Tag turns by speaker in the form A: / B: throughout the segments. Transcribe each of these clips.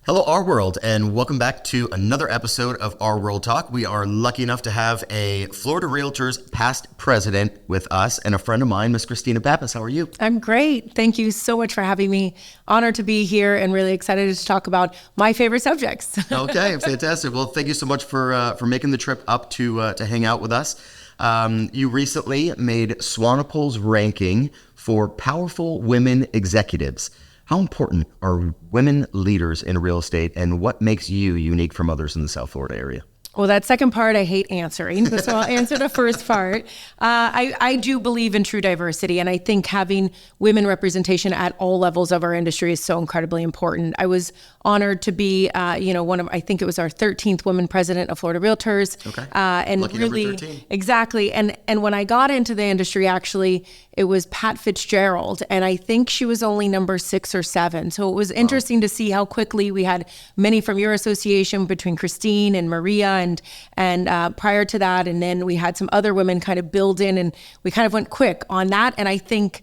A: Hello, RWorld, and welcome back to another episode of RWorld Talk. We are lucky enough to have a Florida Realtors past president with us and a friend of mine, Miss Christina Pappas. How are you?
B: I'm great. Thank you so much for having me. Honored to be here and really excited to talk about my favorite subjects.
A: Okay, fantastic. Well, thank you so much for making the trip up to hang out with us. You recently made Swanepoel's ranking for powerful women executives. How important are women leaders in real estate, and what makes you unique from others in the South Florida area?
B: Well, that second part I hate answering, so I'll answer the first part. I do believe in true diversity, and I think having women representation at all levels of our industry is so incredibly important. I was honored to be, I think it was our 13th woman president of Florida Realtors.
A: Okay.
B: And
A: lucky
B: really,
A: number 13.
B: Exactly. And when I got into the industry, actually, it was Pat Fitzgerald, and I think she was only number 6 or 7. So it was interesting to see how quickly we had many from your association between Christine and Maria and prior to that, and then we had some other women kind of build in, and we kind of went quick on that. And I think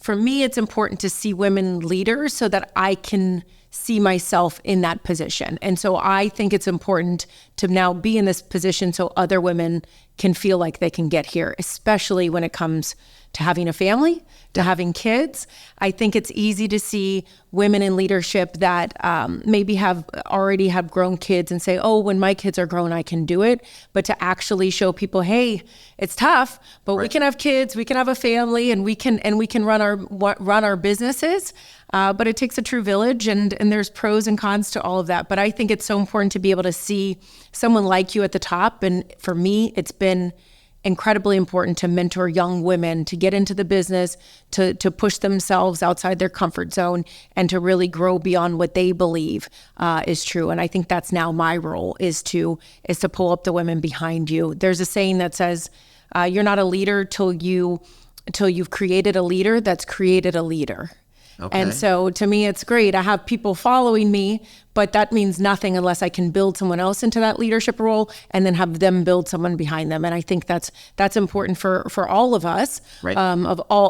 B: for me, it's important to see women leaders so that I can see myself in that position. And so I think it's important to now be in this position so other women can feel like they can get here, especially when it comes to having a family, to having kids. I think it's easy to see women in leadership that maybe already have grown kids and say, oh, when my kids are grown, I can do it. But to actually show people, hey, it's tough, but we can have kids, we can have a family, and we can run our businesses. But it takes a true village, and there's pros and cons to all of that. But I think it's so important to be able to see someone like you at the top. And for me, it's been incredibly important to mentor young women to get into the business, to push themselves outside their comfort zone, and to really grow beyond what they believe is true. And I think that's now my role is to pull up the women behind you. There's a saying that says, you're not a leader till you've created a leader that's created a leader. Okay. And so to me, it's great. I have people following me, but that means nothing unless I can build someone else into that leadership role and then have them build someone behind them. And I think that's important for all of us.
A: Right.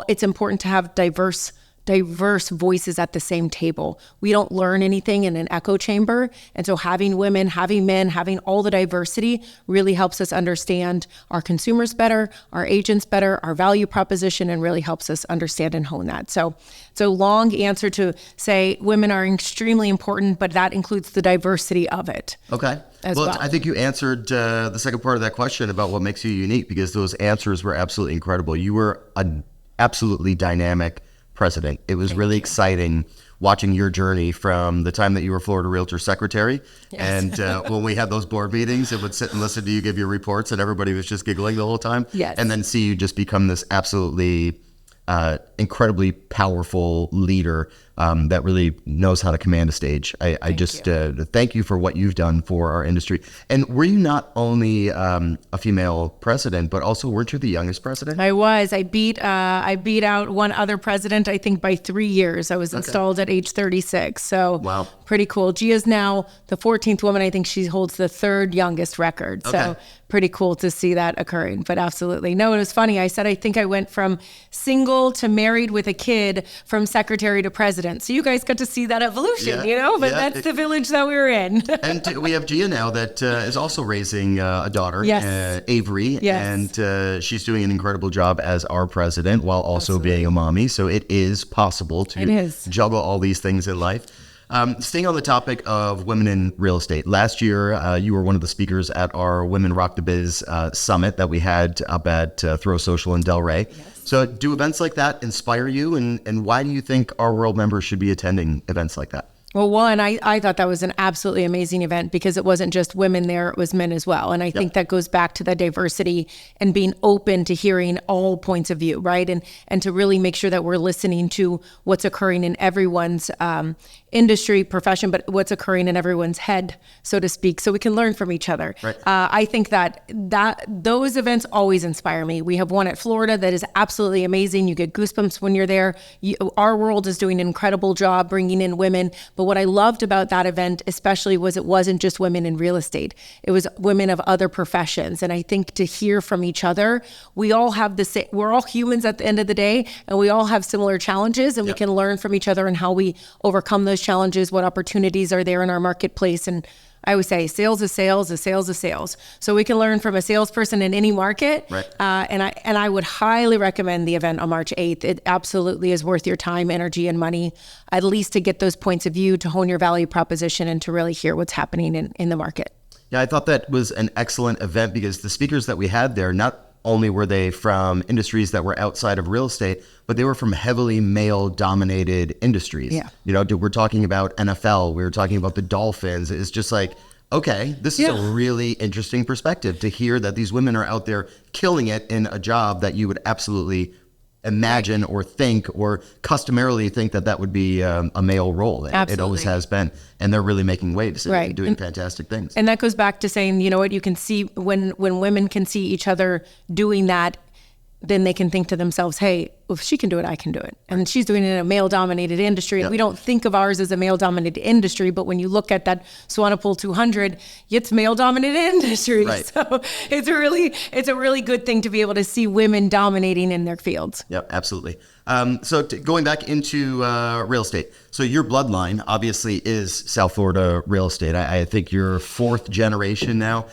B: It's important to have diverse voices at the same table. We don't learn anything in an echo chamber. And so having women, having men, having all the diversity really helps us understand our consumers better, our agents better, our value proposition, and really helps us understand and hone that. So long answer to say women are extremely important, but that includes the diversity of it.
A: Okay.
B: Well,
A: I think you answered the second part of that question about what makes you unique, because those answers were absolutely incredible. You were an absolutely dynamic president. It was really exciting watching your journey from the time that you were Florida Realtor secretary. Yes. And when we had those board meetings, it would sit and listen to you give your reports, and everybody was just giggling the whole time.
B: Yes.
A: And then see you just become this absolutely incredibly powerful leader that really knows how to command a stage. I just thank you for what you've done for our industry. And were you not only a female president, but also weren't you the youngest president?
B: I was. I beat out one other president, I think, by 3 years. I was installed at age 36. So wow. Pretty cool. Gia's now the 14th woman. I think she holds the 3rd youngest record. So pretty cool to see that occurring. But absolutely. No, it was funny. I said I think I went from single to married with a kid, from secretary to president. So you guys got to see that evolution, but that's the village that we were in.
A: And we have Gia now that is also raising a daughter,
B: yes.
A: Avery,
B: yes.
A: and she's doing an incredible job as our president while also being a mommy. So it is possible to juggle all these things in life. Staying on the topic of women in real estate, last year you were one of the speakers at our Women Rock the Biz summit that we had up at Throw Social in Delray. Yes. So do events like that inspire you, and why do you think RWorld members should be attending events like that?
B: Well, one, I thought that was an absolutely amazing event because it wasn't just women there, it was men as well. And I think that goes back to the diversity and being open to hearing all points of view, right? And to really make sure that we're listening to what's occurring in everyone's industry, profession, but what's occurring in everyone's head, so to speak, so we can learn from each other.
A: Right.
B: I think that those events always inspire me. We have one at Florida that is absolutely amazing. You get goosebumps when you're there. RWorld is doing an incredible job bringing in women, but what I loved about that event especially was it wasn't just women in real estate. It was women of other professions. And I think to hear from each other, we all have the same, we're all humans at the end of the day, and we all have similar challenges, and we can learn from each other and how we overcome those challenges, what opportunities are there in our marketplace. And I always say sales is sales is sales is sales. So we can learn from a salesperson in any market.
A: Right.
B: And I would highly recommend the event on March 8th. It absolutely is worth your time, energy, and money, at least to get those points of view, to hone your value proposition, and to really hear what's happening in the market.
A: Yeah, I thought that was an excellent event because the speakers that we had there, not only were they from industries that were outside of real estate, but they were from heavily male-dominated industries.
B: Yeah.
A: We're talking about NFL, we were talking about the Dolphins. It's just like, okay, this is a really interesting perspective to hear that these women are out there killing it in a job that you would absolutely imagine or think or customarily think that would be a male role. It always has been. And they're really making waves and doing fantastic things.
B: And that goes back to saying, you know what, you can see when women can see each other doing that, then they can think to themselves, hey, if she can do it, I can do it. And she's doing it in a male-dominated industry. And we don't think of ours as a male-dominated industry, but when you look at that Swanepoel 200, it's male-dominated industry.
A: Right.
B: So it's a really good thing to be able to see women dominating in their fields.
A: Yep, absolutely. Going back into real estate. So your bloodline obviously is South Florida real estate. I think you're fourth generation now.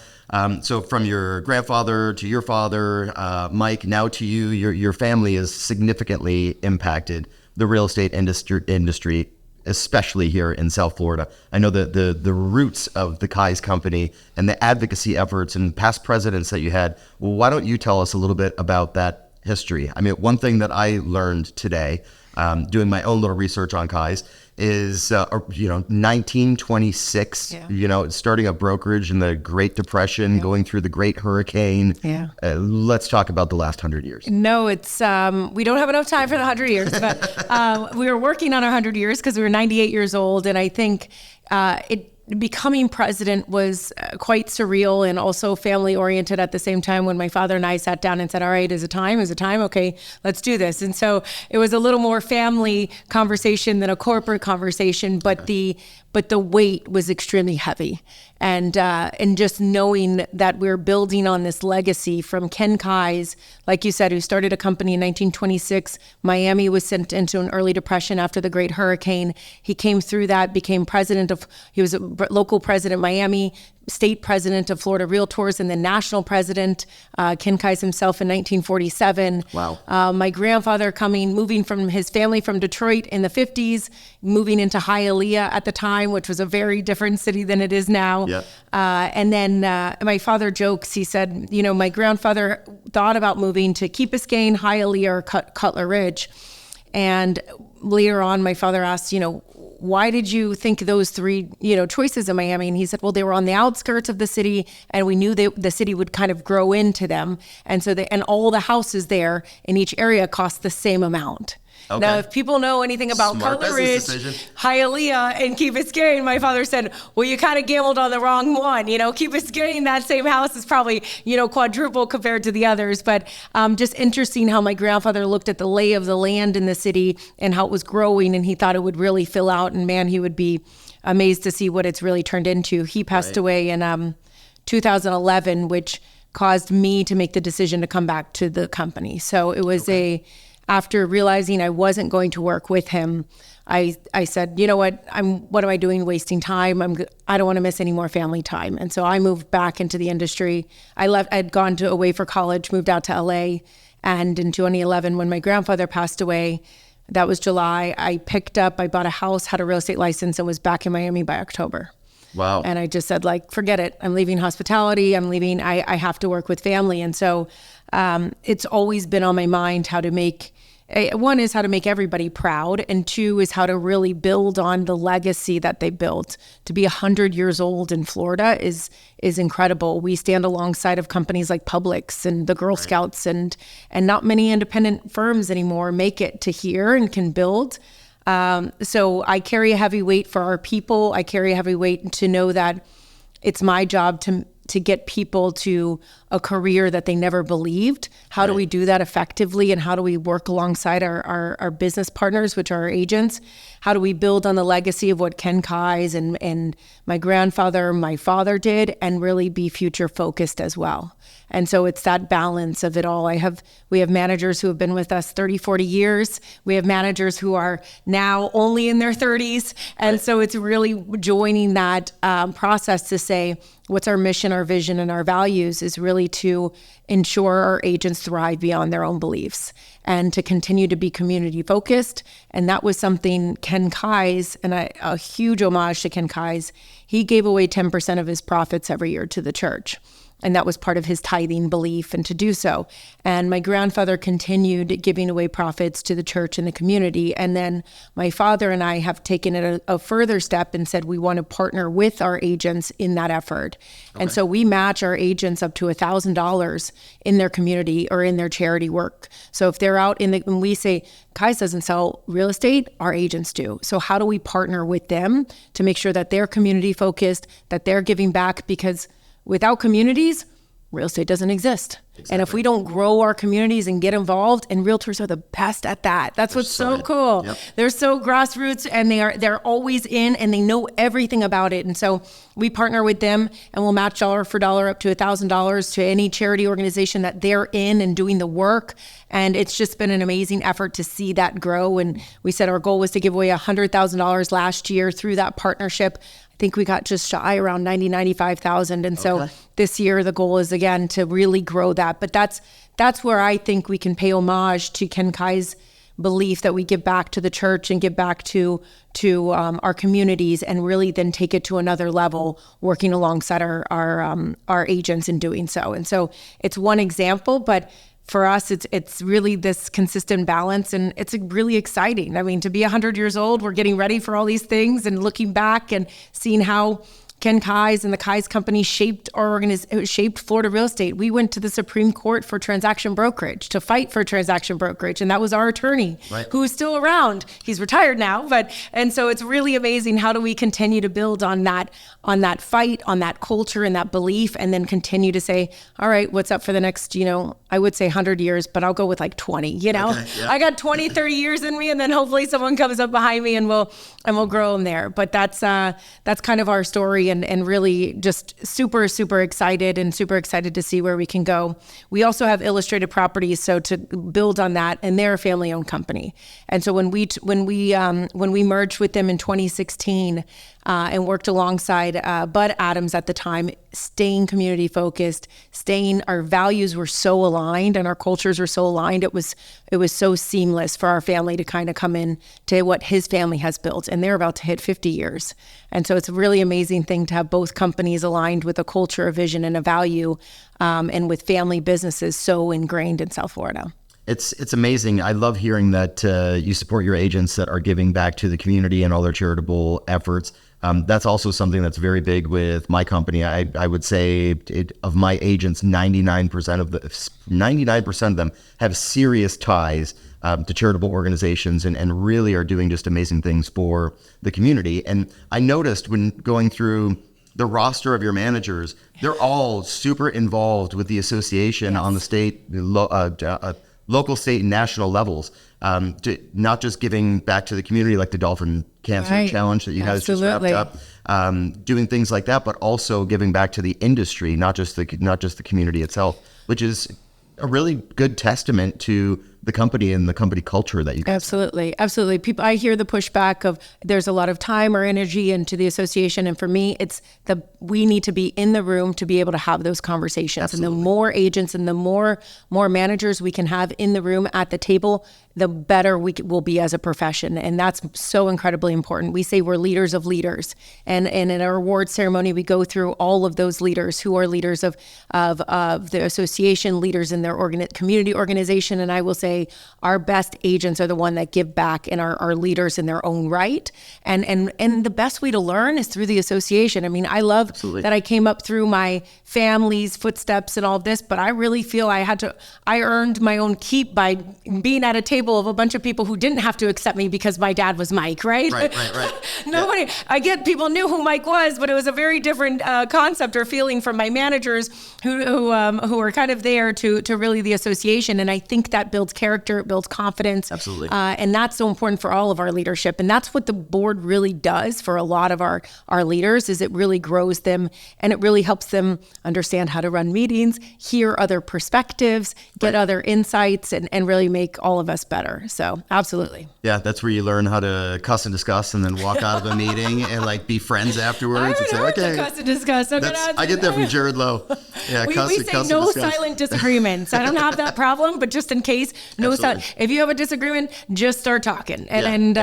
A: So from your grandfather to your father, Mike, now to you, your family has significantly impacted the real estate industry, especially here in South Florida. I know that the roots of the Kai's company and the advocacy efforts and past presidents that you had. Well, why don't you tell us a little bit about that history? I mean, one thing that I learned today, doing my own little research on Kai's, is 1926, starting a brokerage in the Great Depression, going through the Great Hurricane. Let's talk about the last 100 years.
B: No, it's we don't have enough time for the 100 years, but we were working on our 100 years because we were 98 years old, and I think becoming president was quite surreal and also family oriented at the same time, when my father and I sat down and said, all right, is it time? Okay, let's do this. And so it was a little more family conversation than a corporate conversation, but the weight was extremely heavy. And just knowing that we're building on this legacy from Ken Kai's, like you said, who started a company in 1926. Miami was sent into an early depression after the Great Hurricane. He came through that, became he was a local president, Miami, state president of Florida Realtors, and then national president, Ken Kai's himself in 1947.
A: Wow.
B: My grandfather moving from his family from Detroit in the 50s, moving into Hialeah at the time, which was a very different city than it is now.
A: Yep.
B: And then my father jokes, he said, my grandfather thought about moving to Key Biscayne, Hialeah, or Cutler Ridge. And later on, my father asked, why did you think those three, choices in Miami? And he said, well, they were on the outskirts of the city, and we knew the city would kind of grow into them. And so and all the houses there in each area cost the same amount. Okay. Now, if people know anything about Cutler Ridge, Hialeah, and Key Biscayne, my father said, well, you kind of gambled on the wrong one. Key Biscayne, that same house is probably, quadruple compared to the others. But just interesting how my grandfather looked at the lay of the land in the city and how it was growing, and he thought it would really fill out. And man, he would be amazed to see what it's really turned into. He passed away in 2011, which caused me to make the decision to come back to the company. So it was after realizing I wasn't going to work with him, I said, you know what am I doing wasting time? I don't want to miss any more family time. And so I moved back into the industry. I'd gone away for college, moved out to LA. And in 2011, when my grandfather passed away, that was July, I bought a house, had a real estate license, and was back in Miami by October.
A: Wow.
B: And I just said, forget it. I'm leaving hospitality. I have to work with family. And so it's always been on my mind how to make everybody proud, and two is how to really build on the legacy that they built. To be 100 years old in Florida is incredible. We stand alongside of companies like Publix and the Girl Scouts, and not many independent firms anymore make it to here and can build. So I carry a heavy weight for our people. I carry a heavy weight to know that it's my job to get people to a career that they never believed. How do we do that effectively, and how do we work alongside our business partners, which are our agents? How do we build on the legacy of what Ken Kai's and my grandfather, my father did, and really be future focused as well? And so it's that balance of it all. We have managers who have been with us 30, 40 years. We have managers who are now only in their 30s. And so it's really joining that process to say, what's our mission, our vision, and our values is really to ensure our agents thrive beyond their own beliefs and to continue to be community focused. And that was something Ken Kai's, and a huge homage to Ken Kai's, he gave away 10% of his profits every year to the church. And that was part of his tithing belief, and to do so. And my grandfather continued giving away profits to the church and the community. And then my father and I have taken it a further step and said we want to partner with our agents in that effort. Okay. And so we match our agents up to $1,000 in their community or in their charity work. So if they're out when we say, Kai's doesn't sell real estate, our agents do. So how do we partner with them to make sure that they're community focused, that they're giving back? Because without communities, real estate doesn't exist. Exactly. And if we don't grow our communities and get involved, and realtors are the best at that. That's what's so cool. Yep. They're so grassroots, and they're always in, and they know everything about it. And so we partner with them, and we'll match dollar for dollar up to $1,000 to any charity organization that they're in and doing the work. And it's just been an amazing effort to see that grow. And we said our goal was to give away $100,000 last year through that partnership. I think we got just shy around 95,000. And so this year, the goal is again to really grow that. But that's where I think we can pay homage to Ken Kai's belief that we give back to the church and give back to our communities, and really then take it to another level, working alongside our agents in doing so. And so it's one example, but for us, it's really this consistent balance, and it's really exciting. I mean, to be 100 years old, we're getting ready for all these things and looking back and seeing how Ken Kai's and the Kai's company shaped Florida real estate. We went to the Supreme Court for transaction brokerage, to fight for transaction brokerage, and that was our attorney, who is still around. He's retired now, and so it's really amazing. How do we continue to build on that fight, on that culture and that belief, and then continue to say, all right, what's up for the next, I would say 100 years, but I'll go with like 20, I got 20, 30 years in me, and then hopefully someone comes up behind me and we'll grow them there. But that's kind of our story. And really just super, super excited to see where we can go. We also have Illustrated Properties, so to build on that, and they're a family-owned company. And so when we merged with them in 2016 and worked alongside Bud Adams at the time, staying community focused, our values were so aligned and our cultures were so aligned. It was so seamless for our family to kind of come in to what his family has built, and they're about to hit 50 years. And so it's a really amazing thing to have both companies aligned with a culture, a vision, and a value, and with family businesses so ingrained in South Florida.
A: It's amazing. I love hearing that you support your agents that are giving back to the community and all their charitable efforts. That's also something that's very big with my company. I would say of my agents, 99% of them have serious ties to charitable organizations and really are doing just amazing things for the community. And I noticed when going through the roster of your managers, they're all super involved with the association on the state, local, state, and national levels, to not just giving back to the community like the Dolphin Cancer Challenge that you guys just wrapped up, doing things like that, but also giving back to the industry, not just the community itself, which is a really good testament to the company and the company culture that you guys
B: Absolutely. People, I hear the pushback of there's a lot of time or energy into the association, and for me, it's we need to be in the room to be able to have those conversations. Absolutely. And the more agents and the more managers we can have in the room at the table, the better we will be as a profession. And that's so incredibly important. We say we're leaders of leaders. And in our award ceremony, we go through all of those leaders who are leaders of the association, leaders in their community organization. And I will say, say our best agents are the one that give back and are leaders in their own right. And the best way to learn is through the association. I mean, I love that I came up through my family's footsteps and all of this, but I really feel I earned my own keep by being at a table of a bunch of people who didn't have to accept me because my dad was Mike, right?
A: Right.
B: Nobody, I get people knew who Mike was, but it was a very different concept or feeling from my managers who are kind of there to really the association. And I think that builds character, it builds confidence.
A: Absolutely.
B: And that's so important for all of our leadership. And that's what the board really does for a lot of our leaders, is it really grows them and it really helps them understand how to run meetings, hear other perspectives, get other insights, and really make all of us better. So absolutely.
A: Yeah, that's where you learn how to cuss and discuss and then walk out of a meeting and like be friends afterwards.
B: I haven't heard the cuss and discuss.
A: I get that from Jared Lowe. Yeah,
B: we say no silent disagreements. I don't have that problem, but just in case, no silent. If you have a disagreement, just start talking. And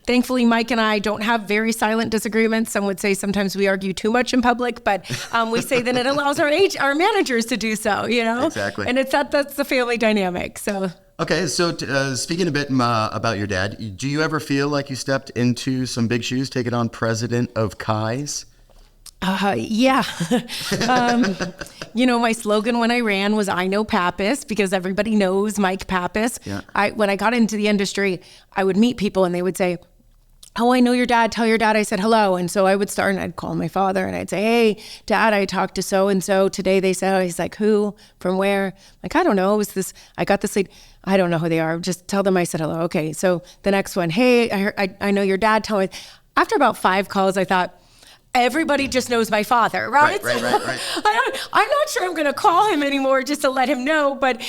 B: thankfully, Mike and I don't have very silent disagreements. Some would say sometimes we argue too much in public, but we say that it allows our managers to do so, you know?
A: Exactly.
B: And that's the family dynamic, so.
A: Okay, so speaking a bit about your dad, do you ever feel like you stepped into some big shoes, taking on president of Kai's?
B: Yeah. My slogan when I ran was "I know Pappas," because everybody knows Mike Pappas.
A: Yeah.
B: When I got into the industry, I would meet people and they would say, "Oh, I know your dad. Tell your dad I said hello." And so I would start and I'd call my father and I'd say, "Hey, Dad, I talked to so-and-so today." They said, he's like, "Who? From where?" Like, "I don't know. It was this, I got this lead. I don't know who they are. Just tell them I said hello." Okay. So the next one, "Hey, I know your dad. Tell me." After about 5 calls, I thought, everybody just knows my father, right?
A: Right.
B: I'm not sure I'm going to call him anymore just to let him know. But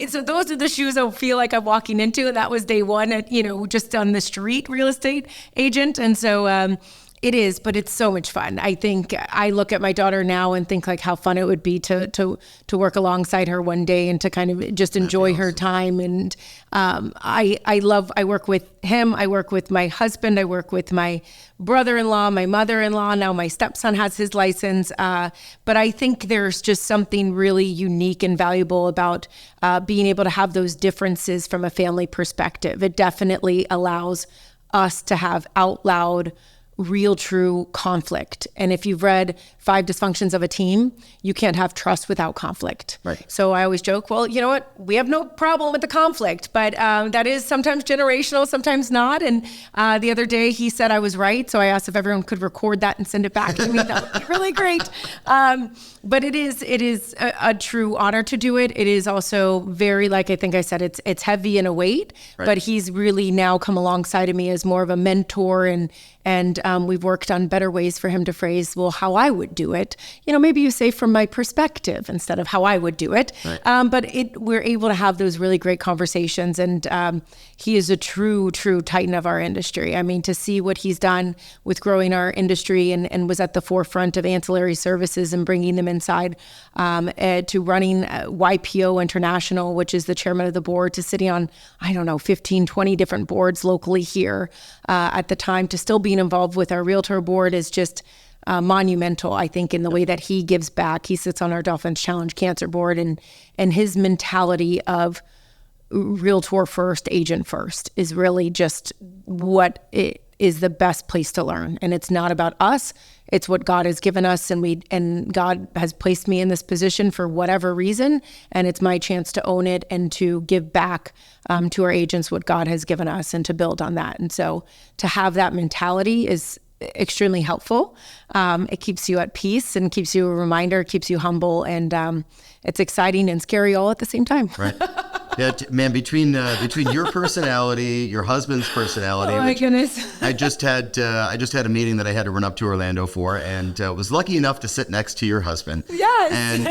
B: so those are the shoes I feel like I'm walking into. And that was day one at, just on the street real estate agent. And so it is, but it's so much fun. I think I look at my daughter now and think like how fun it would be to work alongside her one day and to kind of just enjoy her time. And I work with him. I work with my husband. I work with my brother-in-law, my mother-in-law. Now my stepson has his license. But I think there's just something really unique and valuable about being able to have those differences from a family perspective. It definitely allows us to have out loud, real, true conflict. And if you've read 5 Dysfunctions of a Team, you can't have trust without conflict.
A: Right.
B: So I always joke, well, you know what? We have no problem with the conflict, but that is sometimes generational, sometimes not. And the other day he said I was right. So I asked if everyone could record that and send it back to me. That would be really great. But it is a true honor to do it. It is also very, like I think I said, it's heavy in a weight, but he's really now come alongside of me as more of a mentor, and we've worked on better ways for him to phrase, well, how I would do it. Maybe you say from my perspective instead of how I would do it. Right. But we're able to have those really great conversations. And he is a true titan of our industry. I mean, to see what he's done with growing our industry and was at the forefront of ancillary services and bringing them inside to running YPO International, which is the chairman of the board, to sitting on, 15, 20 different boards locally here at the time, to still being involved with our Realtor board is just monumental, I think, in the way that he gives back. He sits on our Dolphins Challenge Cancer Board, and his mentality of Realtor first, agent first is really just what it is the best place to learn. And it's not about us. It's what God has given us, and God has placed me in this position for whatever reason, and it's my chance to own it and to give back to our agents what God has given us and to build on that. And so to have that mentality is extremely helpful. It keeps you at peace and keeps you a reminder, keeps you humble, and it's exciting and scary all at the same time.
A: Right. Yeah, man, between your personality, your husband's personality.
B: Oh my goodness.
A: I just had a meeting that I had to run up to Orlando for, and was lucky enough to sit next to your husband.
B: Yes.
A: And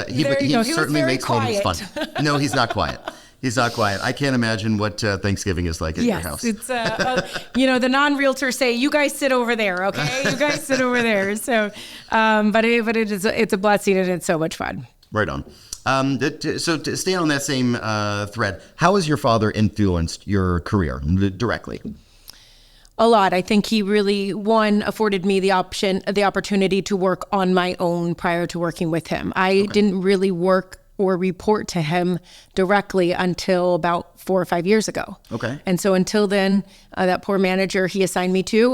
A: he certainly makes homes fun. No, he's not quiet. He's not quiet. I can't imagine what Thanksgiving is like at your house.
B: It's the non-realtors say, "You guys sit over there, okay? You guys sit over there." So, but it's a blessing and it's so much fun.
A: Right on. So to stay on that same thread, how has your father influenced your career directly?
B: A lot. I think he really, afforded me the opportunity to work on my own prior to working with him. I didn't really work or report to him directly until about 4 or 5 years ago.
A: Okay.
B: And so until then, that poor manager he assigned me to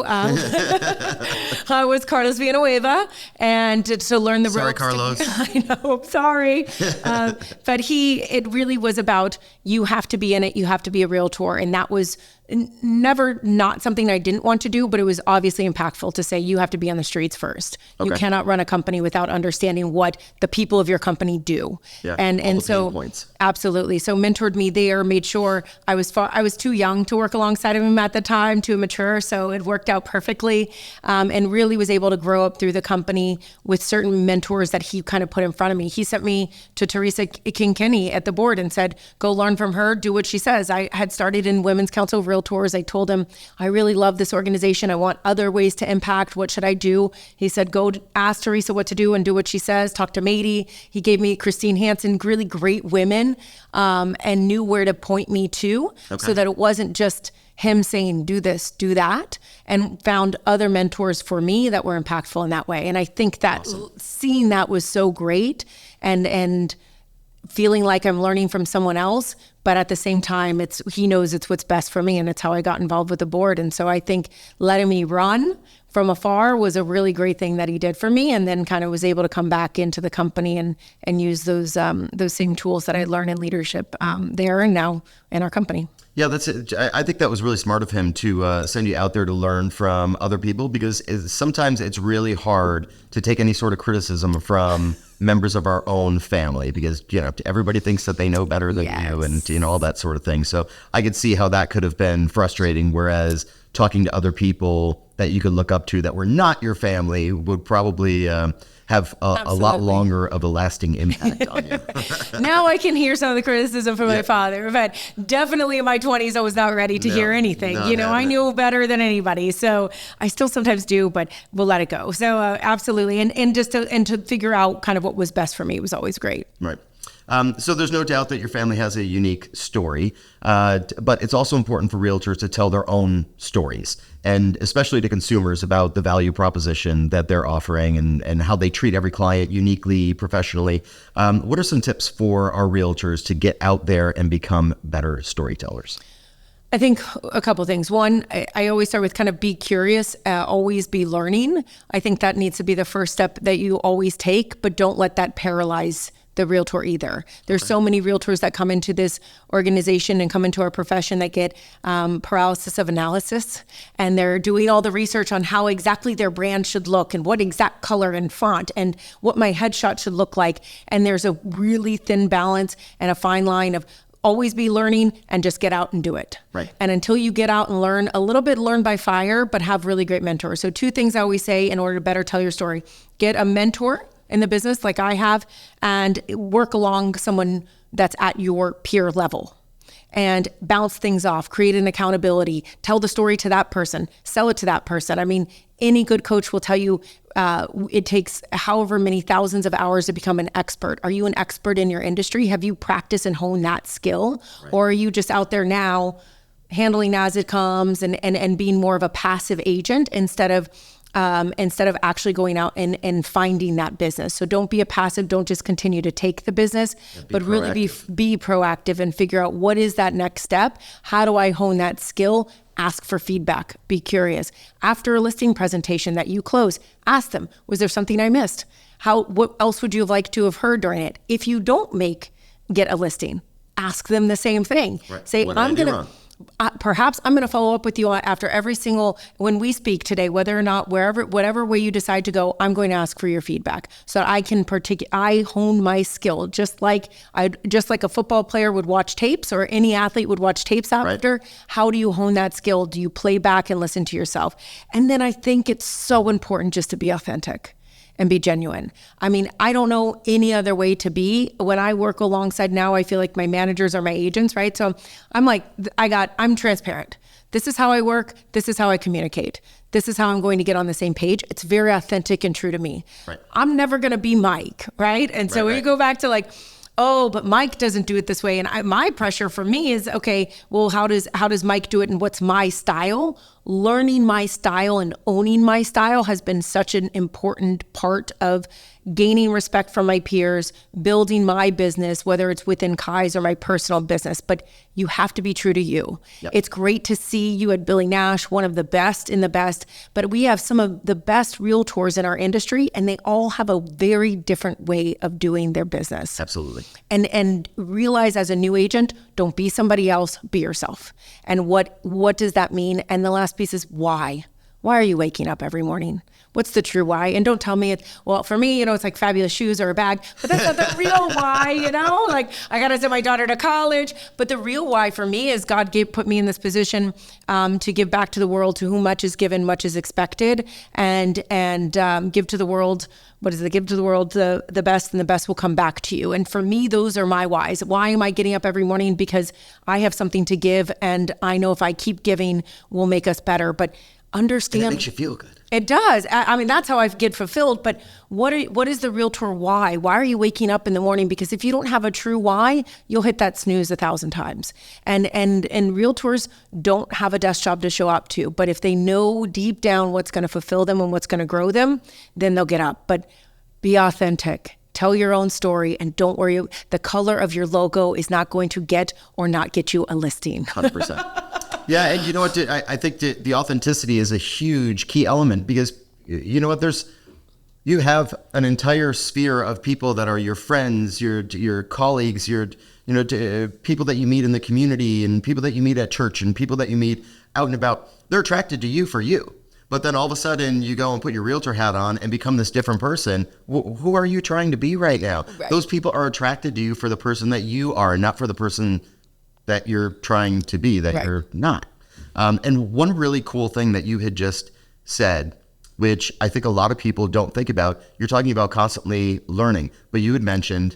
B: was Carlos Villanueva, and to learn the ropes.
A: Sorry, Carlos.
B: I know, I'm sorry. But it really was about, you have to be in it, you have to be a realtor. And that was never not something I didn't want to do, but it was obviously impactful to say, you have to be on the streets first. Okay. You cannot run a company without understanding what the people of your company do.
A: Yeah,
B: and so absolutely. So mentored me there, made sure I was too young to work alongside of him at the time, too immature. So it worked out perfectly, and really was able to grow up through the company with certain mentors that he kind of put in front of me. He sent me to Teresa King-Kinney at the board and said, go learn from her, do what she says. I had started in Women's Council of Realtors. I told him, I really love this organization. I want other ways to impact. What should I do? He said, go ask Teresa what to do and do what she says. Talk to Mady. He gave me Christine Hansen, really great women, and knew where to point me to, so that it wasn't just him saying, do this, do that, and found other mentors for me that were impactful in that way. And I think that seeing that was so great, and feeling like I'm learning from someone else, but at the same time, he knows it's what's best for me, and it's how I got involved with the board. And so I think letting me run from afar was a really great thing that he did for me, and then kind of was able to come back into the company and use those same tools that I learned in leadership there and now in our company.
A: Yeah, that's it. I think that was really smart of him to send you out there to learn from other people, because sometimes it's really hard to take any sort of criticism from members of our own family, because everybody thinks that they know better than you, and all that sort of thing. So I could see how that could have been frustrating, whereas talking to other people that you could look up to that were not your family would probably have a lot longer of a lasting impact on you.
B: Now I can hear some of the criticism from my father, but definitely in my 20s, I was not ready to hear anything. I knew better than anybody. So I still sometimes do, but we'll let it go. So absolutely. And just to figure out kind of what was best for me was always great.
A: Right. So there's no doubt that your family has a unique story, but it's also important for realtors to tell their own stories, and especially to consumers about the value proposition that they're offering and how they treat every client uniquely, professionally. What are some tips for our realtors to get out there and become better storytellers?
B: I think a couple of things. One, I always start with kind of be curious, always be learning. I think that needs to be the first step that you always take, but don't let that paralyze the realtor either. There's so many realtors that come into this organization and come into our profession that get paralysis of analysis, and they're doing all the research on how exactly their brand should look and what exact color and font and what my headshot should look like. And there's a really thin balance and a fine line of always be learning and just get out and do it.
A: Right.
B: And until you get out and learn a little bit, learn by fire, but have really great mentors. So 2 things I always say in order to better tell your story: get a mentor in the business like I have, and work along someone that's at your peer level, and bounce things off, create an accountability, tell the story to that person, sell it to that person. I mean, any good coach will tell you it takes however many thousands of hours to become an expert. Are you an expert in your industry? Have you practiced and honed that skill? Right. Or are you just out there now handling as it comes and being more of a passive agent instead of actually going out and finding that business? So don't be a passive, don't just continue to take the business, but really be proactive and figure out what is that next step. How do I hone that skill? Ask for feedback, be curious. After a listing presentation that you close, ask them, was there something I missed? What else would you like to have heard during it? If you don't get a listing, ask them the same thing.
A: Right.
B: Say, perhaps I'm going to follow up with you after when we speak today, whether or not, whatever way you decide to go, I'm going to ask for your feedback so that I hone my skill, just like a football player would watch tapes or any athlete would watch tapes after. Right. How do you hone that skill? Do you play back and listen to yourself? And then I think it's so important just to be authentic and be genuine. I mean, I don't know any other way to be. When I work alongside now, I feel like my managers are my agents, right? So I'm like, I'm transparent. This is how I work. This is how I communicate. This is how I'm going to get on the same page. It's very authentic and true to me. Right. I'm never going to be Mike, right? And so you go back to like, oh, but Mike doesn't do it this way. And my pressure for me is, okay, well, how does Mike do it and what's my style? learning my style and owning my style has been such an important part of gaining respect from my peers, building my business, whether it's within Kai's or my personal business, but you have to be true to you. Yep. It's great to see you at Billy Nash, one of the best in the best, but we have some of the best realtors in our industry, and they all have a very different way of doing their business.
A: Absolutely.
B: And realize as a new agent, don't be somebody else, be yourself. And what does that mean? And the last piece is why. Why are you waking up every morning? What's the true why? And don't tell me well, for me, it's like fabulous shoes or a bag, but that's not the real why, like I got to send my daughter to college. But the real why for me is God put me in this position to give back to the world. To whom much is given, much is expected, and give to the world. What is it? Give to the world the best, and the best will come back to you. And for me, those are my whys. Why am I getting up every morning? Because I have something to give, and I know if I keep giving, will make us better. But understand.
A: And it makes you feel good.
B: It does. I mean, that's how I get fulfilled. But what is the realtor why? Why are you waking up in the morning? Because if you don't have a true why, you'll hit that snooze 1,000 times. And realtors don't have a desk job to show up to. But if they know deep down what's going to fulfill them and what's going to grow them, then they'll get up. But be authentic. Tell your own story, and don't worry. The color of your logo is not going to get or not get you a listing.
A: 100%. Yeah, and you know what? I think the authenticity is a huge key element, because you know what? You have an entire sphere of people that are your friends, your colleagues, people that you meet in the community, and people that you meet at church, and people that you meet out and about. They're attracted to you for you. But then all of a sudden you go and put your realtor hat on and become this different person. Who are you trying to be right now? Right. Those people are attracted to you for the person that you are, not for the person that you're trying to be, that you're not. And one really cool thing that you had just said, which I think a lot of people don't think about, you're talking about constantly learning, but you had mentioned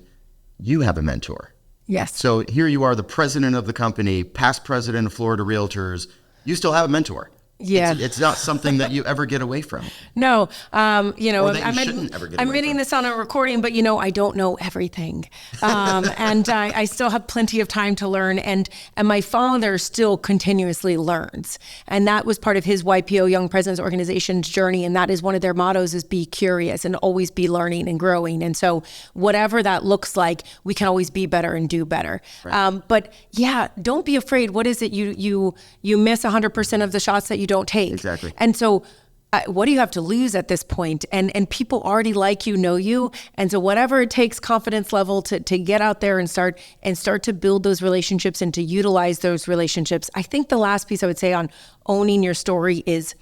A: you have a mentor.
B: Yes.
A: So here you are, the president of the company, past president of Florida Realtors. You still have a mentor.
B: Yeah.
A: It's not something that you ever get away from.
B: No.
A: Or that you shouldn't ever get away
B: I'm admitting
A: from.
B: this on a recording, but I don't know everything. And I still have plenty of time to learn. And my father still continuously learns. And that was part of his YPO, Young Presidents Organization's journey. And that is one of their mottos, is be curious and always be learning and growing. And so whatever that looks like, we can always be better and do better. Right. But yeah, don't be afraid. What is it? You miss 100% of the shots that you don't take.
A: Exactly.
B: And so what do you have to lose at this point? And people already like you, know you. And so whatever it takes, confidence level to get out there and start to build those relationships and to utilize those relationships. I think the last piece I would say on owning your story is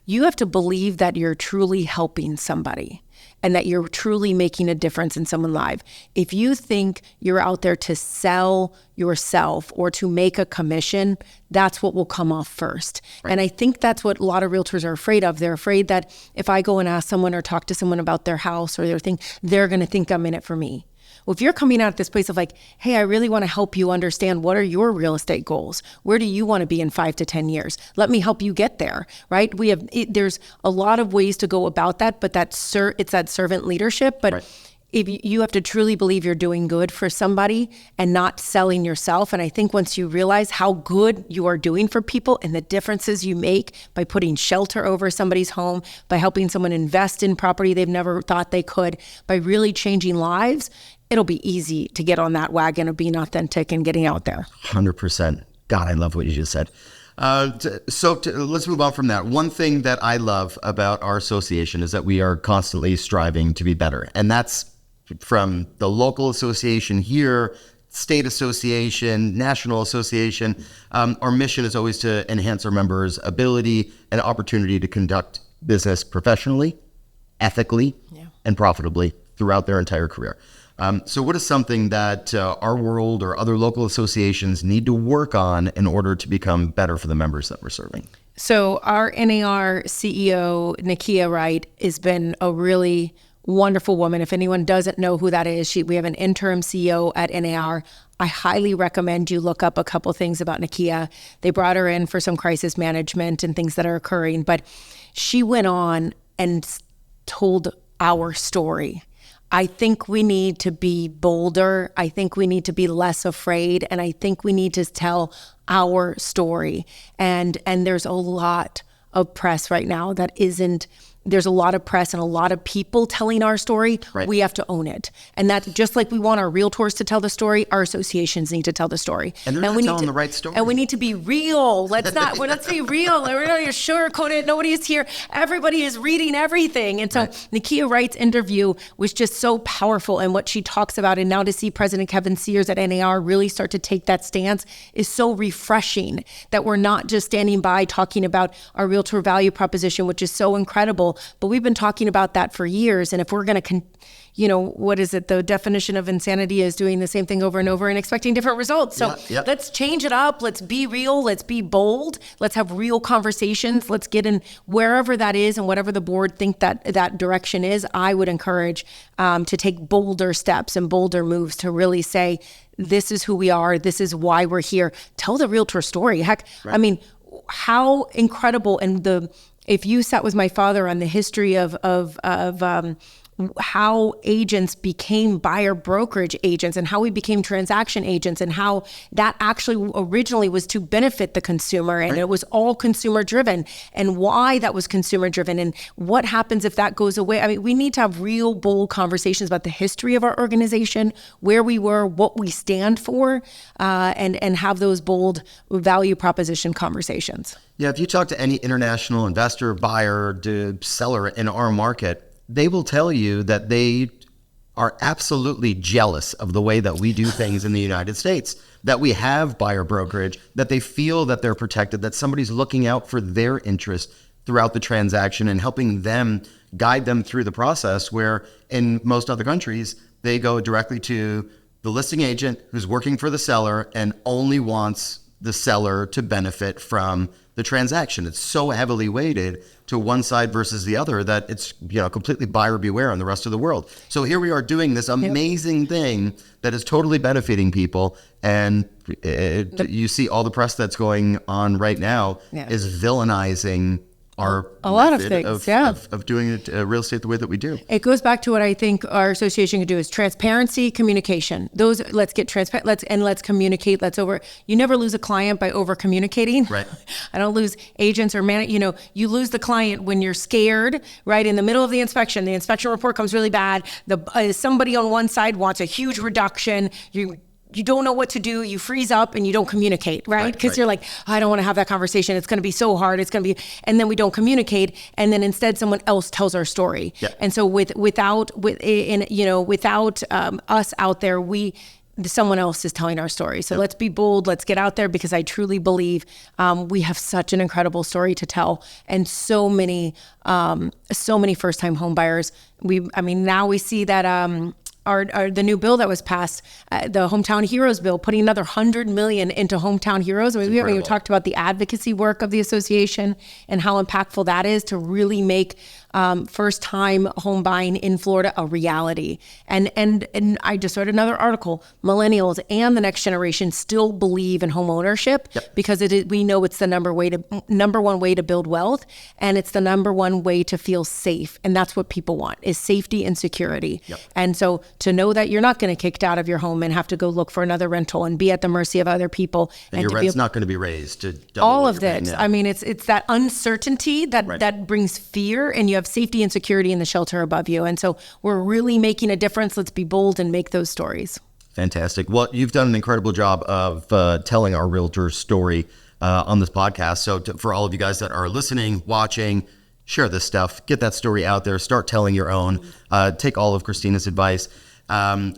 B: you have to believe that you're truly helping somebody and that you're truly making a difference in someone's life. If you think you're out there to sell yourself or to make a commission, that's what will come off first. Right. And I think that's what a lot of realtors are afraid of. They're afraid that if I go and ask someone or talk to someone about their house or their thing, they're going to think I'm in it for me. Well, if you're coming out at this place of like, hey, I really want to help you understand what are your real estate goals? Where do you want to be in 5 to 10 years? Let me help you get there, right? There's a lot of ways to go about that, but it's that servant leadership. But right. If you have to truly believe you're doing good for somebody and not selling yourself. And I think once you realize how good you are doing for people and the differences you make by putting shelter over somebody's home, by helping someone invest in property they've never thought they could, by really changing lives, it'll be easy to get on that wagon of being authentic and getting out there.
A: 100%. God, I love what you just said. Let's move on from that. One thing that I love about our association is that we are constantly striving to be better. And that's from the local association here, state association, national association. Our mission is always to enhance our members' ability and opportunity to conduct business professionally, ethically, and profitably throughout their entire career. So what is something that RWorld or other local associations need to work on in order to become better for the members that we're serving?
B: So our NAR CEO, Nakia Wright, has been a really wonderful woman. If anyone doesn't know who that is, we have an interim CEO at NAR. I highly recommend you look up a couple things about Nakia. They brought her in for some crisis management and things that are occurring, but she went on and told our story. I think we need to be bolder. I think we need to be less afraid. And I think we need to tell our story. And there's a lot of press right now that isn't. There's a lot of press and a lot of people telling our story.
A: Right.
B: We have to own it. And that just like we want our Realtors to tell the story, our associations need to tell the story.
A: And they're not telling the right story.
B: And we need to be real. Let's be real. We're not sugarcoat it. Nobody is here. Everybody is reading everything. And so Nakia Wright's interview was just so powerful. And what she talks about, and now to see President Kevin Sears at NAR really start to take that stance is so refreshing, that we're not just standing by talking about our Realtor value proposition, which is so incredible. But we've been talking about that for years. And if we're going to, what is it? The definition of insanity is doing the same thing over and over and expecting different results. So let's change it up. Let's be real. Let's be bold. Let's have real conversations. Let's get in wherever that is and whatever the board think that direction is. I would encourage to take bolder steps and bolder moves to really say, this is who we are. This is why we're here. Tell the Realtor story. Heck, I mean, how incredible. And if you sat with my father on the history of how agents became buyer brokerage agents and how we became transaction agents and how that actually originally was to benefit the consumer, and it was all consumer driven, and why that was consumer driven and what happens if that goes away. I mean, we need to have real bold conversations about the history of our organization, where we were, what we stand for, and have those bold value proposition conversations.
A: Yeah, if you talk to any international investor, buyer, seller in our market, they will tell you that they are absolutely jealous of the way that we do things in the United States, that we have buyer brokerage, that they feel that they're protected, that somebody's looking out for their interest throughout the transaction and helping them guide them through the process, where in most other countries, they go directly to the listing agent who's working for the seller and only wants the seller to benefit from the transaction. It's so heavily weighted to one side versus the other that it's completely buyer beware in the rest of the world. So here we are doing this amazing thing that is totally benefiting people, and you see all the press that's going on right now is villainizing our
B: a lot of things
A: of doing it real estate the way that we do.
B: It goes back to what I think our association can do is transparency, communication. Let's get transparent. Let's communicate. You never lose a client by over communicating.
A: Right.
B: I don't lose agents or you lose the client when you're scared, right? In the middle of the inspection report comes really bad. Somebody on one side wants a huge reduction. You don't know what to do. You freeze up and you don't communicate, right? Because you're like, I don't want to have that conversation. It's going to be so hard. And then we don't communicate. And then instead someone else tells our story. Yep. And so without us out there, someone else is telling our story. So let's be bold. Let's get out there, because I truly believe we have such an incredible story to tell, and so many first-time home buyers. Now we see that. The new bill that was passed, the Hometown Heroes bill, putting another $100 million into Hometown Heroes. We haven't even talked about the advocacy work of the association and how impactful that is to really make first-time home buying in Florida a reality. And I just read another article. Millennials and the next generation still believe in home ownership because we know it's the number one way to build wealth, and it's the number one way to feel safe. And that's what people want, is safety and security. Yep. And so to know that you're not going to get kicked out of your home and have to go look for another rental and be at the mercy of other people.
A: And your rent's not going to be raised to double
B: all of this. It's that uncertainty that brings fear, and you have safety and security in the shelter above you. And so we're really making a difference. Let's be bold and make those stories.
A: Fantastic. Well, you've done an incredible job of telling our Realtor story on this podcast. So for all of you guys that are listening, watching, share this stuff, get that story out there, start telling your own, take all of Christina's advice.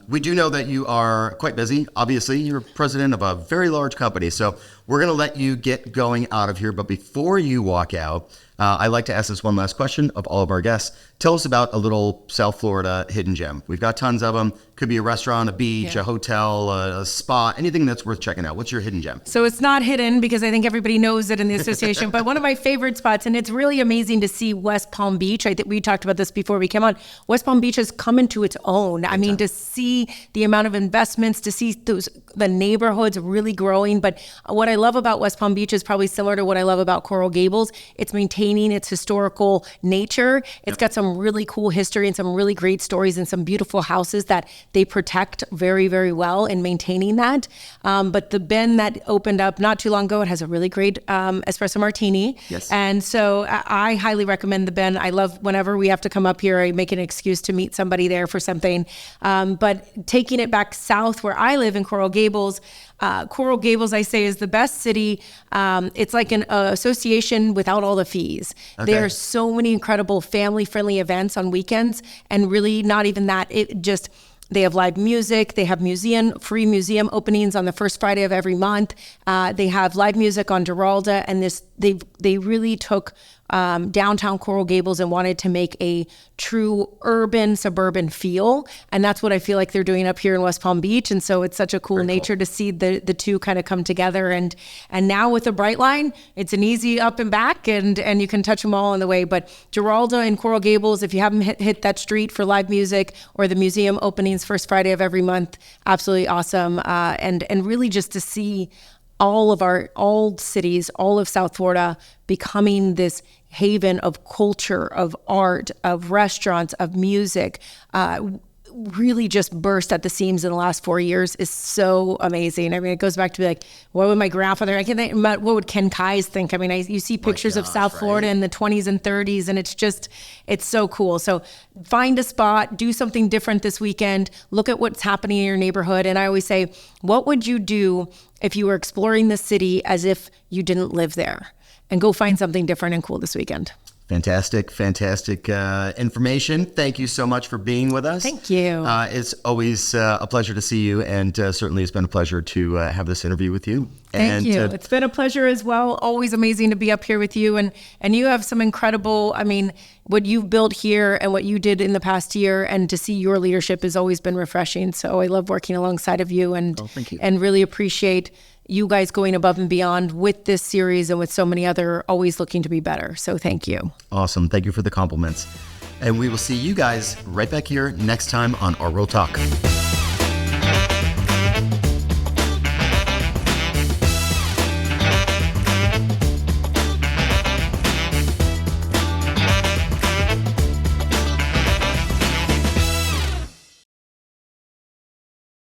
A: We do know that you are quite busy. Obviously, you're president of a very large company. So we're going to let you get going out of here. But before you walk out, I like to ask this one last question of all of our guests. Tell us about a little South Florida hidden gem. We've got tons of them. Could be a restaurant, a beach, a hotel, a spa, anything that's worth checking out. What's your hidden gem?
B: So it's not hidden because I think everybody knows it in the association, but one of my favorite spots, and it's really amazing to see West Palm Beach. I think we talked about this before we came on. West Palm Beach has come into its own. I mean, to see the amount of investments, to see the neighborhoods really growing. But what I love about West Palm Beach is probably similar to what I love about Coral Gables. It's maintaining maintaining its historical nature. It's got some really cool history and some really great stories and some beautiful houses that they protect very, very well in maintaining that. But the bin that opened up not too long ago, it has a really great espresso martini.
A: Yes.
B: And so I highly recommend the bin. I love whenever we have to come up here, I make an excuse to meet somebody there for something. But taking it back south where I live in Coral Gables, I say, is the best city. It's like an association without all the fees.
A: Okay.
B: There are so many incredible family-friendly events on weekends, and really not even that. They have live music. They have free museum openings on the first Friday of every month. They have live music on RWorld, and they really took downtown Coral Gables and wanted to make a true urban suburban feel, and that's what I feel like they're doing up here in West Palm Beach. And so it's such a cool nature to see the two kind of come together. And now with the Brightline, it's an easy up and back, and you can touch them all on the way. But Geralda and Coral Gables, if you haven't hit that street for live music or the museum openings first Friday of every month, absolutely awesome. And really just to see all of our old cities, all of South Florida becoming this haven of culture, of art, of restaurants, of music, really just burst at the seams in the last 4 years is so amazing. I mean, it goes back to like, what would my grandfather, I can think, what would Ken Kais think? I mean, you see pictures of South Florida in the 20s and 30s, and it's so cool. So find a spot, do something different this weekend, look at what's happening in your neighborhood. And I always say, what would you do if you were exploring the city as if you didn't live there? And go find something different and cool this weekend.
A: Fantastic information. Thank you so much for being with us.
B: Thank you.
A: It's always a pleasure to see you, and certainly it's been a pleasure to have this interview with you.
B: Thank you. It's been a pleasure as well. Always amazing to be up here with you, and you have some incredible, I mean, what you've built here and what you did in the past year, and to see your leadership has always been refreshing. So I love working alongside of you, and
A: thank you.
B: And really appreciate you guys going above and beyond with this series and with so many other, always looking to be better. So thank you.
A: Awesome. Thank you for the compliments. And we will see you guys right back here next time on RWorld Talk.